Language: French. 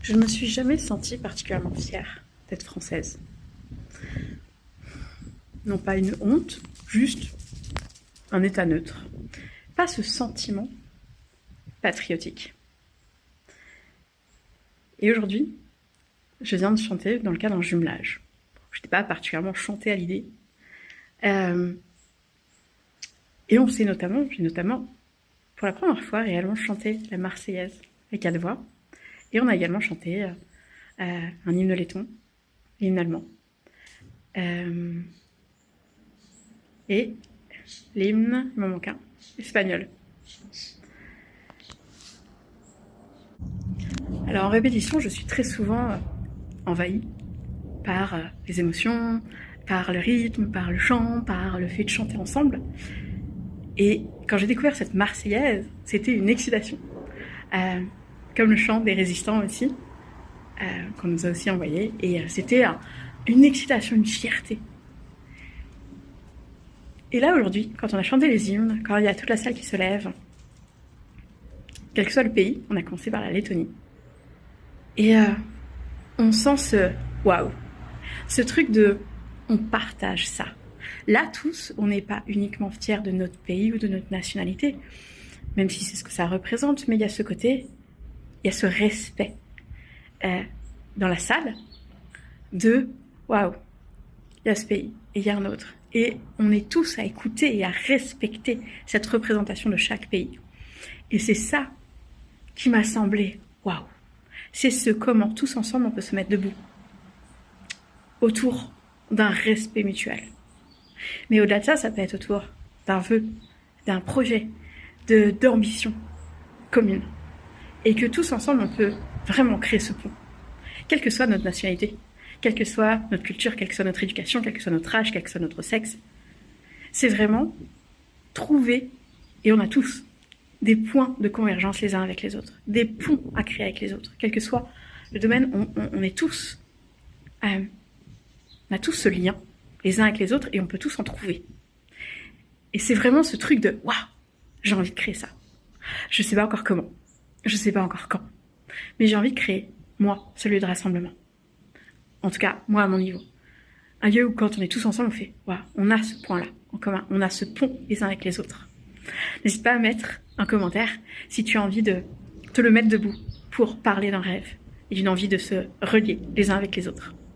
Je ne me suis jamais sentie particulièrement fière d'être française. Non pas une honte, juste un état neutre. Pas ce sentiment patriotique. Et aujourd'hui, je viens de chanter dans le cadre d'un jumelage. Je n'étais pas particulièrement chantée à l'idée. Et j'ai notamment, pour la première fois, réellement chanté la Marseillaise avec 4 voix. Et on a également chanté un hymne letton, l'hymne allemand. Et l'hymne, il m'en manque un, espagnol. Alors en répétition, je suis très souvent envahie par les émotions, par le rythme, par le chant, par le fait de chanter ensemble. Et quand j'ai découvert cette Marseillaise, c'était une excitation. Comme le chant des résistants aussi, qu'on nous a aussi envoyé. Et c'était une excitation, une fierté. Et là, aujourd'hui, quand on a chanté les hymnes, quand il y a toute la salle qui se lève, quel que soit le pays, on a commencé par la Lettonie. Et on sent ce waouh, ce truc de on partage ça. Là, tous, on n'est pas uniquement fiers de notre pays ou de notre nationalité, même si c'est ce que ça représente, mais il y a ce côté, il y a ce respect dans la salle de waouh, il y a ce pays et il y a un autre. Et on est tous à écouter et à respecter cette représentation de chaque pays. Et c'est ça qui m'a semblé waouh. C'est ce comment tous ensemble on peut se mettre debout autour d'un respect mutuel. Mais au-delà de ça, ça peut être autour d'un vœu, d'un projet, d'ambition commune. Et que tous ensemble, on peut vraiment créer ce pont. Quelle que soit notre nationalité, quelle que soit notre culture, quelle que soit notre éducation, quel que soit notre âge, quel que soit notre sexe. C'est vraiment trouver, et on a tous, des points de convergence les uns avec les autres, des ponts à créer avec les autres. Quel que soit le domaine, on est tous, on a tous ce lien les uns avec les autres et on peut tous en trouver. Et c'est vraiment ce truc de waouh, j'ai envie de créer ça. Je sais pas encore comment, je sais pas encore quand, mais j'ai envie de créer, moi, ce lieu de rassemblement. En tout cas, moi à mon niveau. Un lieu où quand on est tous ensemble, on fait waouh, on a ce point-là en commun, on a ce pont les uns avec les autres. N'hésite pas à mettre un commentaire si tu as envie de te le mettre debout pour parler d'un rêve et d'une envie de se relier les uns avec les autres.